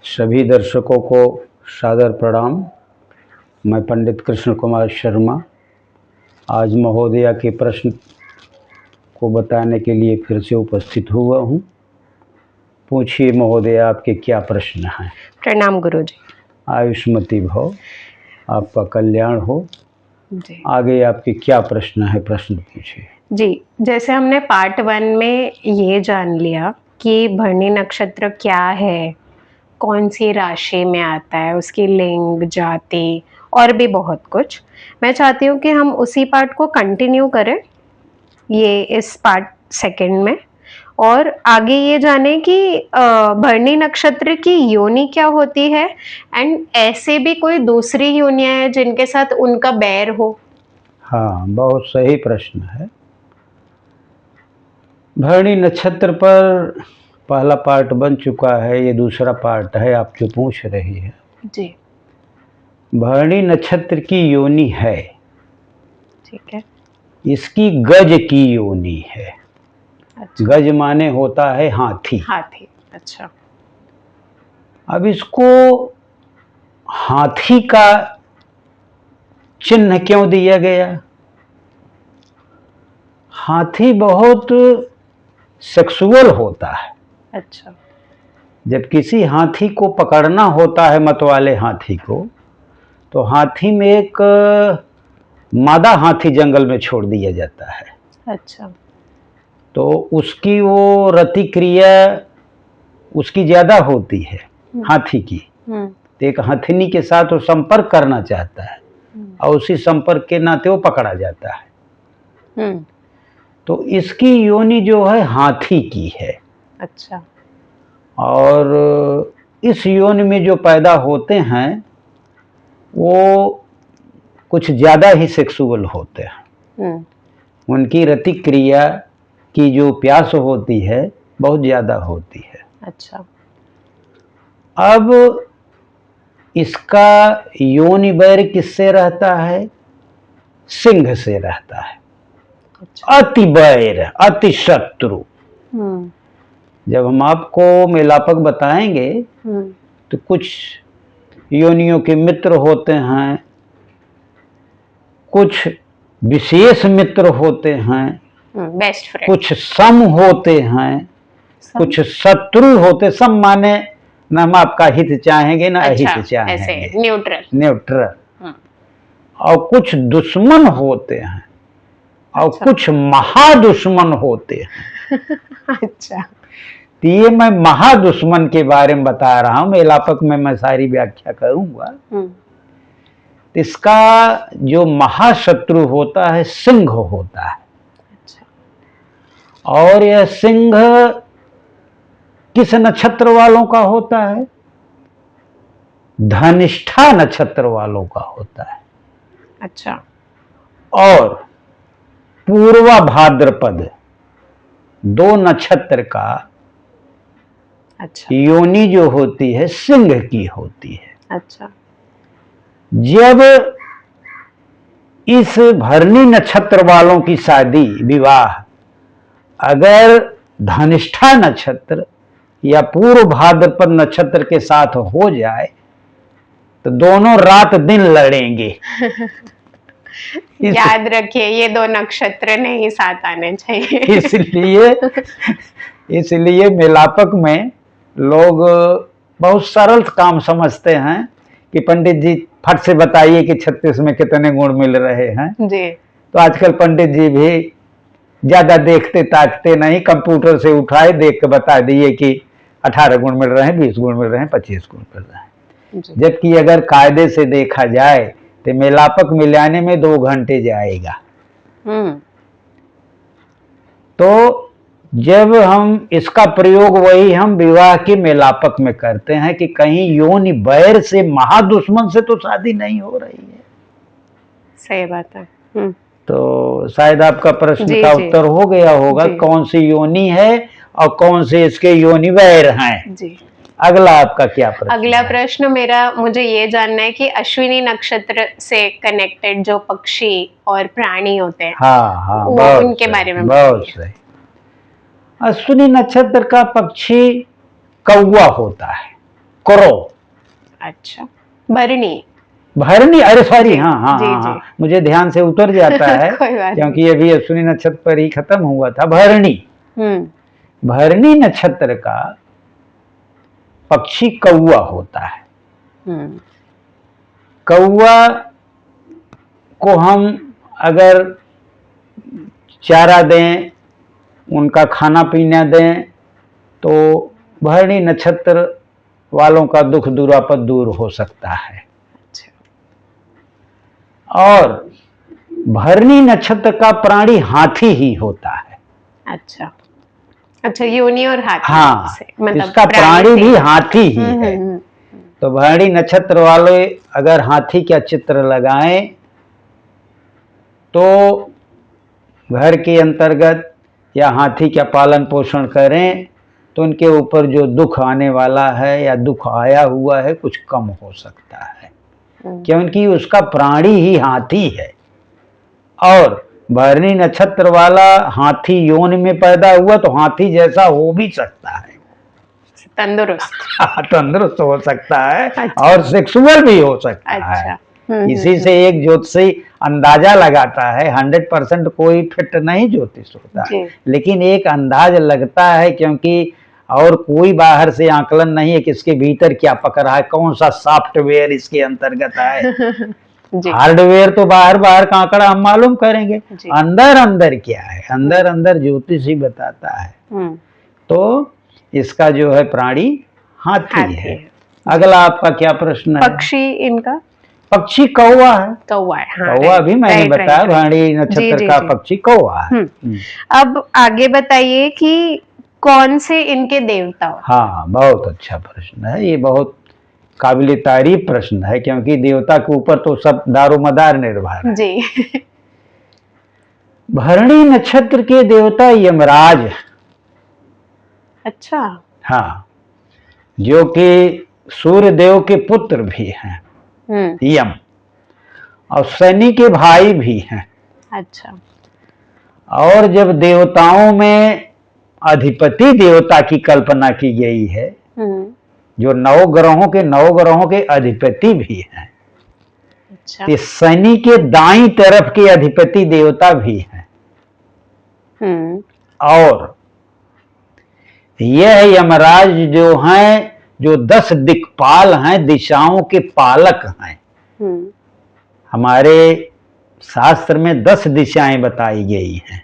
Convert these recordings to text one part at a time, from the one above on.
सभी दर्शकों को सादर प्रणाम। मैं पंडित कृष्ण कुमार शर्मा आज महोदया के प्रश्न को बताने के लिए फिर से उपस्थित हुआ हूँ। पूछिए महोदया, आपके क्या प्रश्न हैं? प्रणाम गुरुजी। आयुष्मती भव, आपका कल्याण हो जी। आगे आपके क्या प्रश्न है? प्रश्न पूछिए। जी, जैसे हमने पार्ट 1 में ये जान लिया कि भरणी नक्षत्र क्या है, कौन सी राशि में आता है, उसकी लिंग, जाति और भी बहुत कुछ। मैं चाहती हूँ कि हम उसी पार्ट को कंटिन्यू करें ये इस पार्ट 2 में, और आगे ये जाने कि भरणी नक्षत्र की योनि क्या होती है, एंड ऐसे भी कोई दूसरी योनियां हैं जिनके साथ उनका बैर हो। हाँ, बहुत सही प्रश्न है। भरणी नक्षत्र पर पहला पार्ट बन चुका है, ये दूसरा पार्ट है आप जो पूछ रही है। जी, भरणी नक्षत्र की योनि है, ठीक है। इसकी गज की योनि है। अच्छा। गज माने होता है हाथी। हाथी, अच्छा। अब इसको हाथी का चिन्ह क्यों दिया गया? हाथी बहुत सेक्सुअल होता है। अच्छा। जब किसी हाथी को पकड़ना होता है, मतवाले हाथी को, तो हाथी में एक मादा हाथी जंगल में छोड़ दिया जाता है। अच्छा। तो उसकी वो रति क्रिया उसकी ज़्यादा होती है हाथी की। तो एक हथिनी के साथ वो संपर्क करना चाहता है और उसी संपर्क के नाते वो पकड़ा जाता है। तो इसकी योनि जो है हाथी की है। अच्छा। और इस योनि में जो पैदा होते हैं वो कुछ ज़्यादा ही सेक्सुअल होते हैं। उनकी रति क्रिया की जो प्यास होती है बहुत ज़्यादा होती है। अच्छा। अब इसका योनि बैर किससे रहता है? सिंह से रहता है। अच्छा। अति बैर, अति शत्रु। जब हम आपको मेलापक बताएंगे तो कुछ योनियों के मित्र होते हैं, कुछ विशेष मित्र होते हैं, बेस्ट फ्रेंड, कुछ सम होते हैं, कुछ शत्रु होते। सम माने न हम आपका हित चाहेंगे ना अहित चाहेंगे, न्यूट्रल। न्यूट्रल। और कुछ दुश्मन होते हैं और कुछ महादुश्मन होते हैं। अच्छा। तो ये मैं महादुश्मन के बारे में बता रहा हूं, मेलापक में मैं सारी व्याख्या करूंगा। इसका जो महाशत्रु होता है सिंह होता है। अच्छा। और यह सिंह किस नक्षत्र वालों का होता है? धनिष्ठा नक्षत्र वालों का होता है। अच्छा। और पूर्वा भाद्रपद दो नक्षत्र का अच्छा योनि जो होती है सिंह की होती है। अच्छा। जब इस भरणी नक्षत्र वालों की शादी विवाह अगर धनिष्ठा नक्षत्र या पूर्व भाद्रपद नक्षत्र के साथ हो जाए तो दोनों रात दिन लड़ेंगे। याद रखिए ये दो नक्षत्र नहीं साथ आने चाहिए। इसलिए मेलापक में लोग बहुत सरल काम समझते हैं कि पंडित जी फट से बताइए कि 36 में कितने गुण मिल रहे हैं जी। तो आजकल पंडित जी भी ज्यादा देखते ताकते नहीं, कंप्यूटर से उठाए देख के बता दिए कि 18 गुण मिल रहे हैं, 20 गुण मिल रहे हैं, 25 गुण मिल रहे हैं। जबकि अगर कायदे से देखा जाए तो मेलापक मिलाने में 2 घंटे जाएगा। तो जब हम इसका प्रयोग वही हम विवाह के मेलापक में करते हैं कि कहीं योनि बैर से महादुश्मन से तो शादी नहीं हो रही है। सही बात है। तो शायद आपका प्रश्न का उत्तर हो गया होगा कौन सी योनि है और कौन से इसके योनि बैर हैं। जी। अगला आपका क्या प्रश्न? अगला प्रश्न मेरा मुझे ये जानना है कि अश्विनी नक्षत्र से कनेक्टेड जो पक्षी और प्राणी होते हैं, हाँ, वो उनके बारे में बहुत सही। अश्विनी नक्षत्र का पक्षी कौवा होता है। क्रो। अच्छा, भरणी। भरणी, अरे सॉरी, जी, हाँ हाँ जी, हाँ जी। हाँ, मुझे ध्यान से उतर जाता है कोई बात क्योंकि अभी अश्विनी नक्षत्र पर ही खत्म हुआ था। भरणी, भरणी नक्षत्र का पक्षी कौवा होता है। कौवा को हम अगर चारा दें, उनका खाना पीना दें, तो भरणी नक्षत्र वालों का दुख दुरापत दूर हो सकता है। और भरणी नक्षत्र का प्राणी हाथी ही होता है। अच्छा अच्छा, योनि और हाथी हाँ, से, मतलब इसका प्राणी भी हाथी ही है। हम्म। तो भरणी नक्षत्र वाले अगर हाथी का चित्र लगाएं तो घर के अंतर्गत या हाथी का पालन पोषण करें तो उनके ऊपर जो दुख आने वाला है या दुख आया हुआ है कुछ कम हो सकता है, क्योंकि उसका प्राणी ही हाथी है। और भरणी नक्षत्र वाला हाथी योनि में पैदा हुआ तो हाथी जैसा हो भी सकता है, तंदुरुस्त। तंदुरुस्त हो सकता है। अच्छा। और सेक्सुअल भी हो सकता अच्छा। है। इसी से एक ज्योतिषी अंदाजा लगाता है, 100% कोई फिट नहीं ज्योतिष होता है, लेकिन एक अंदाज लगता है, क्योंकि और कोई बाहर से आकलन नहीं है कि इसके भीतर क्या पकड़ा है, कौन सा सॉफ्टवेयर इसके अंतर्गत है। हार्डवेयर तो बाहर बाहर का आंकड़ा हम मालूम करेंगे, अंदर अंदर क्या है, अंदर अंदर ज्योतिष ही बताता है। तो इसका जो है प्राणी हाथी है। अगला आपका क्या प्रश्न है? पक्षी इनका? पक्षी कौवा है। कौवा है, हाँ, कौवा भी मैंने बताया, भरणी नक्षत्र का पक्षी कौवा है। अब आगे बताइए कि कौन से इनके देवता? हाँ, बहुत अच्छा प्रश्न है, ये बहुत काबिले तारीफ प्रश्न है, क्योंकि देवता के ऊपर तो सब दारोमदार निर्भर है। जी। भरणी नक्षत्र के देवता यमराज। अच्छा। हाँ, जो कि सूर्य देव के पुत्र भी हैं, यम, और शनि के भाई भी हैं। अच्छा। और जब देवताओं में अधिपति देवता की कल्पना की गई है, जो नौ ग्रहों के अधिपति भी हैं, अच्छा। शनि के दाईं तरफ के अधिपति देवता भी हैं। और यह यमराज जो हैं, जो 10 दिक्पाल हैं, दिशाओं के पालक हैं। हमारे शास्त्र में 10 दिशाएं बताई गई हैं,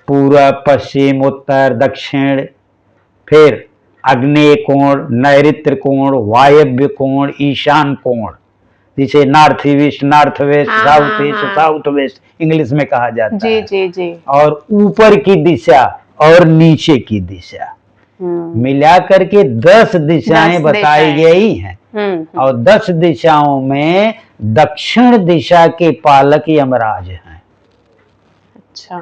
पूरब, पश्चिम, उत्तर, दक्षिण, फिर आग्नेय कोण, नैऋत्य कोण, वायव्य कोण, ईशान कोण, जिसे north east, north west, south east, south west English में कहा जाता है। जी जी। और ऊपर की दिशा और नीचे की दिशा मिलाकर के 10 दिशाएं बताई गई हैं। और 10 दिशाओं में दक्षिण दिशा के पालक यमराज हैं। अच्छा।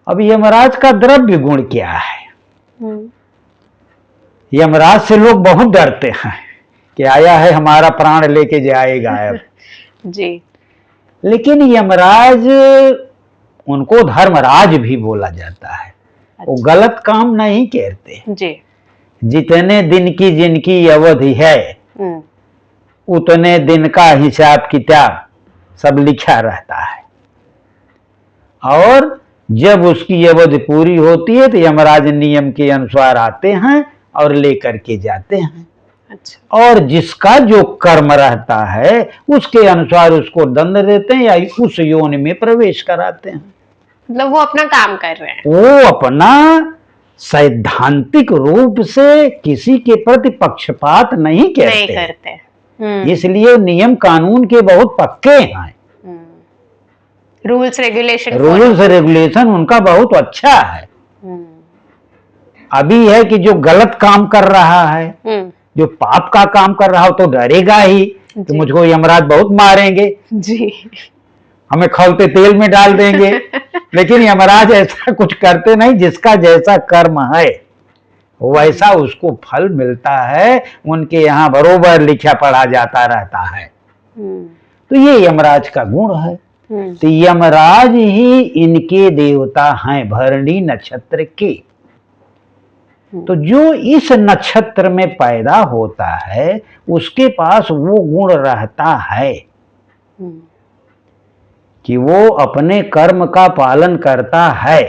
अब यमराज का द्रव्य गुण क्या है? यमराज से लोग बहुत डरते हैं कि आया है हमारा प्राण लेके जाएगा अब। जी। लेकिन यमराज, उनको धर्मराज भी बोला जाता है। अच्छा। वो गलत काम नहीं करते जी। जितने दिन की जिनकी अवधि है उतने दिन का हिसाब किताब सब लिखा रहता है, और जब उसकी अवधि पूरी होती है तो यमराज नियम के अनुसार आते हैं और लेकर के जाते हैं। अच्छा। और जिसका जो कर्म रहता है उसके अनुसार उसको दंड देते हैं या उस योनि में प्रवेश कराते हैं। मतलब वो अपना काम कर रहे हैं, वो अपना सैद्धांतिक रूप से किसी के प्रति पक्षपात नहीं करते। इसलिए नियम कानून के बहुत पक्के हैं। रूल्स रेगुलेशन उनका बहुत अच्छा है। अभी है कि जो गलत काम कर रहा है, जो पाप का काम कर रहा हो तो डरेगा ही कि मुझको यमराज बहुत मारेंगे जी, हमें खौलते तेल में डाल देंगे। लेकिन यमराज ऐसा कुछ करते नहीं, जिसका जैसा कर्म है वैसा उसको फल मिलता है, उनके यहाँ बरोबर लिखा पढ़ा जाता रहता है। तो ये यमराज का गुण है। तो यमराज ही इनके देवता हैं, भरणी नक्षत्र के। तो जो इस नक्षत्र में पैदा होता है उसके पास वो गुण रहता है कि वो अपने कर्म का पालन करता है।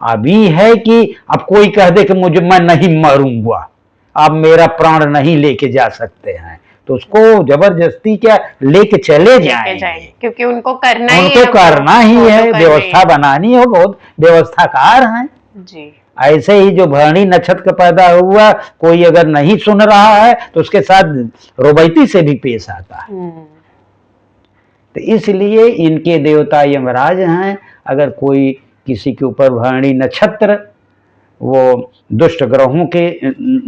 अभी है कि अब कोई कह दे कि मैं नहीं मरूंगा, आप मेरा प्राण नहीं लेके जा सकते हैं, तो उसको जबरदस्ती क्या लेके चले जाएंगे, क्योंकि उनको करना ही है, व्यवस्था बनानी है, बहुत व्यवस्थाकार हैं जी। ऐसे ही जो भरणी नक्षत्र का पैदा हुआ, कोई अगर नहीं सुन रहा है तो उसके साथ रोबैती से भी पेश आता है। तो इसलिए इनके देवता यमराज हैं। अगर कोई किसी के ऊपर भरणी नक्षत्र वो दुष्ट ग्रहों के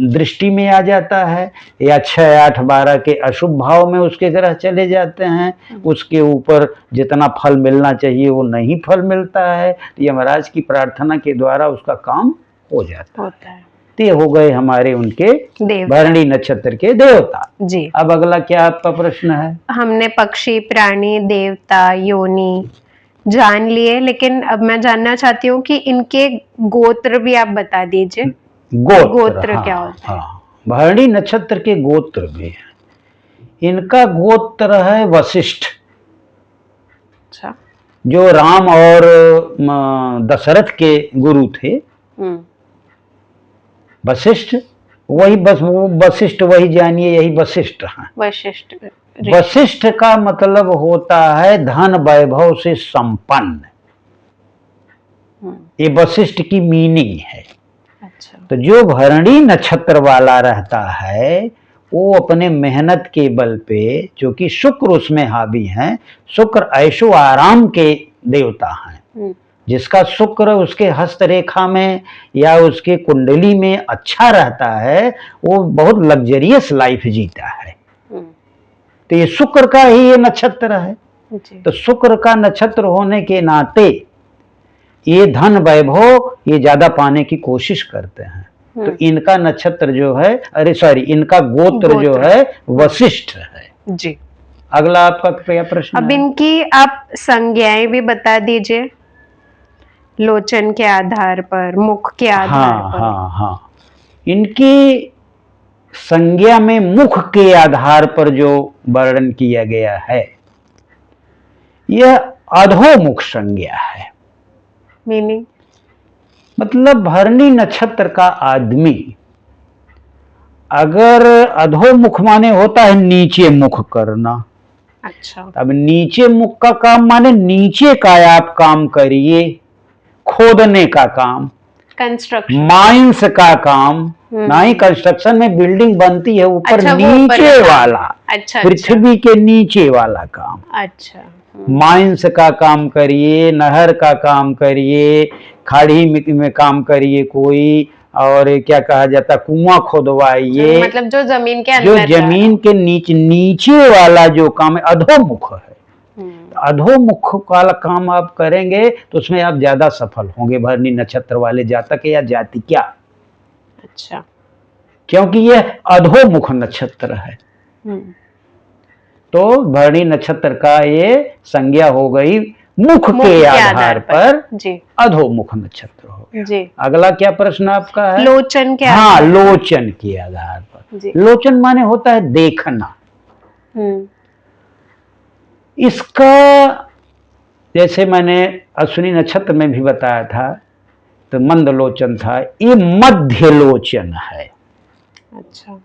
दृष्टि में आ जाता है या 6, 8, 12 के अशुभ भाव में उसके ग्रह चले जाते हैं, उसके ऊपर जितना फल मिलना चाहिए वो नहीं फल मिलता है, तो यमराज की प्रार्थना के द्वारा उसका काम हो जाता है। तो ये हो गए हमारे उनके भरणी नक्षत्र के देवता जी। अब अगला क्या आपका प्रश्न है? हमने पक्षी, प्राणी, देवता, योनि जान लिए, लेकिन अब मैं जानना चाहती हूँ कि इनके गोत्र भी आप बता दीजिए। गोत्र क्या होता है? भरणी नक्षत्र के गोत्र भी है। इनका गोत्र है वशिष्ठ। अच्छा। जो राम और दशरथ के गुरु थे वशिष्ठ, वही बस वो वशिष्ठ, वही जानिए यही वशिष्ठ है। वशिष्ठ का मतलब होता है धन वैभव से संपन्न, ये वशिष्ठ की मीनिंग है। अच्छा। तो जो भरणी नक्षत्र वाला रहता है वो अपने मेहनत के बल पे, जो कि शुक्र उसमें हावी हैं, शुक्र ऐशो आराम के देवता हैं, जिसका शुक्र उसके हस्त रेखा में या उसके कुंडली में अच्छा रहता है वो बहुत लग्जरियस लाइफ जीता है। तो ये शुक्र का ही ये नक्षत्र है। तो शुक्र का नक्षत्र होने के नाते ये धन वैभव ये ज्यादा पाने की कोशिश करते हैं। तो इनका नक्षत्र जो है, इनका गोत्र जो है वशिष्ठ है जी। अगला आपका क्या प्रश्न अब है? इनकी आप संज्ञाएं भी बता दीजिए, लोचन के आधार पर, मुख के आधार पर। हाँ, इनकी संज्ञा में मुख के आधार पर जो वर्णन किया गया है यह अधोमुख संज्ञा है। मीनिंग मतलब भरणी नक्षत्र का आदमी अगर अधोमुख माने होता है नीचे मुख करना। अच्छा। अब नीचे मुख का काम माने नीचे का आप काम करिए, खोदने का काम, कंस्ट्रक्शन, माइंस का काम, ना ही कंस्ट्रक्शन में बिल्डिंग बनती है ऊपर, अच्छा, नीचे वाला, अच्छा, पृथ्वी के नीचे वाला काम। अच्छा। माइंस का काम करिए, नहर का काम करिए, खाड़ी में काम करिए कोई, और क्या कहा जाता कुआं खोदवाइए, मतलब जो जमीन के अंदर, जो जमीन के नीचे वाला जो काम है अधोमुख है। अधोमुख वाला काम आप करेंगे तो उसमें आप ज्यादा सफल होंगे भरणी नक्षत्र वाले जातक या जाति क्या। अच्छा। क्योंकि यह अधोमुख नक्षत्र है। तो भरणी नक्षत्र का ये संज्ञा हो गई मुख के आधार पर अधोमुख नक्षत्र हो गया। अगला क्या प्रश्न आपका है? लोचन के आधार पर। लोचन के आधार पर। लोचन माने होता है देखना। इसका जैसे मैंने अश्विनी नक्षत्र में भी बताया था तो मंद लोचन था, ये मध्य लोचन है। अच्छा।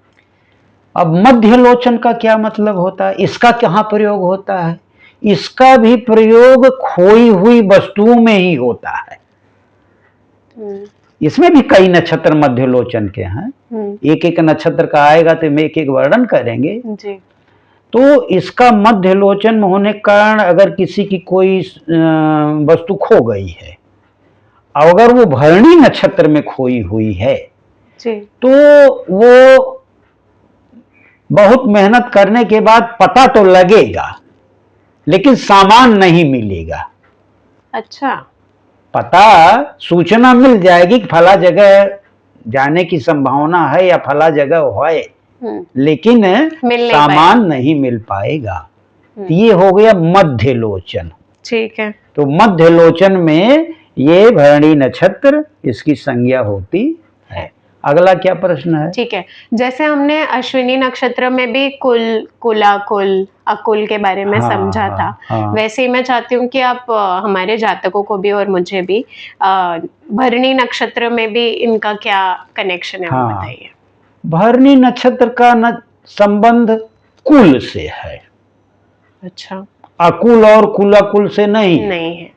अब मध्य लोचन का क्या मतलब होता है, इसका कहाँ प्रयोग होता है? इसका भी प्रयोग खोई हुई वस्तुओं में ही होता है। इसमें भी कई नक्षत्र मध्य लोचन के हैं, एक एक नक्षत्र का आएगा तो हम एक एक वर्णन करेंगे जी। तो इसका मध्य लोचन होने के कारण अगर किसी की कोई वस्तु खो गई है, अगर वो भरणी नक्षत्र में खोई हुई है जी। तो वो बहुत मेहनत करने के बाद पता तो लगेगा लेकिन सामान नहीं मिलेगा। अच्छा। पता सूचना मिल जाएगी कि फला जगह जाने की संभावना है या फला जगह है, लेकिन सामान नहीं मिल पाएगा। ये हो गया मध्य लोचन। ठीक है। तो मध्य लोचन में ये भरणी नक्षत्र इसकी संज्ञा होती है। अगला क्या प्रश्न है? ठीक है, जैसे हमने अश्विनी नक्षत्र में भी कुल, कुलाकुल, अकुल के बारे में हाँ, समझा था, हाँ। वैसे ही मैं चाहती हूँ कि आप हमारे जातकों को भी और मुझे भी भरणी नक्षत्र में भी इनका क्या कनेक्शन है, वो हाँ। बताइए। भरणी नक्षत्र का संबंध कुल से है। अच्छा। अकुल और कुलाकुल से नहीं। नहीं है,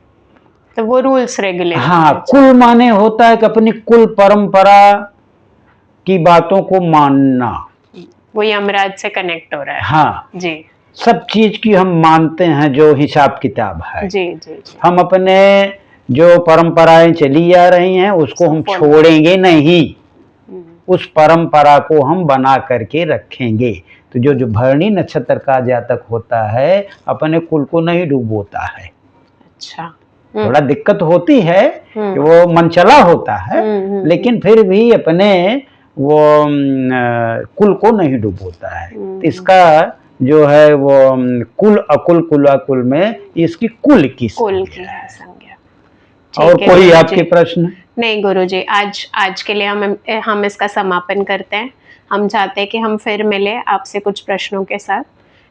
तो वो रूल्स रेगुलेशन। हाँ, कुल माने होता है कि अपनी कुल परंपरा की बातों को मानना। वो यमराज से कनेक्ट हो रहा है। हाँ जी सब चीज की हम मानते हैं जो हिसाब किताब है। जी जी जी। हम अपने जो परंपराएं चली आ रही हैं उसको हम छोड़ेंगे नहीं, उस परंपरा को हम बना करके रखेंगे। तो जो भरणी नक्षत्र का जातक होता है अपने कुल को नहीं डूबोता है। अच्छा। थोड़ा दिक्कत होती है कि वो मनचला होता है, लेकिन फिर भी अपने वो कुल को नहीं डूबोता है। तो इसका जो है वो कुल अकुल कुलाकुल में इसकी कुल की संज्ञा है। और कोई आपके प्रश्न? नहीं गुरुजी, आज के लिए हम इसका समापन करते हैं। हम चाहते हैं कि हम फिर मिले आपसे कुछ प्रश्नों के साथ,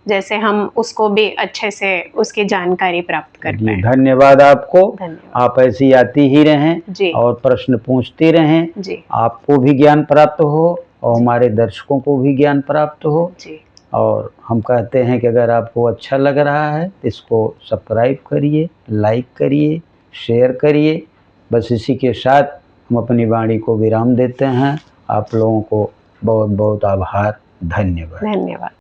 जैसे हम उसको भी अच्छे से उसकी जानकारी प्राप्त कर पाएं। धन्यवाद आपको। धन्यवाद। आप ऐसी आती ही रहें और प्रश्न पूछती रहें जी। आपको भी ज्ञान प्राप्त हो और हमारे दर्शकों को भी ज्ञान प्राप्त हो जी। और हम कहते हैं कि अगर आपको अच्छा लग रहा है इसको सब्सक्राइब करिए, लाइक करिए, शेयर करिए। बस इसी के साथ हम अपनी वाणी को विराम देते हैं। आप लोगों को बहुत बहुत आभार। धन्यवाद। धन्यवाद।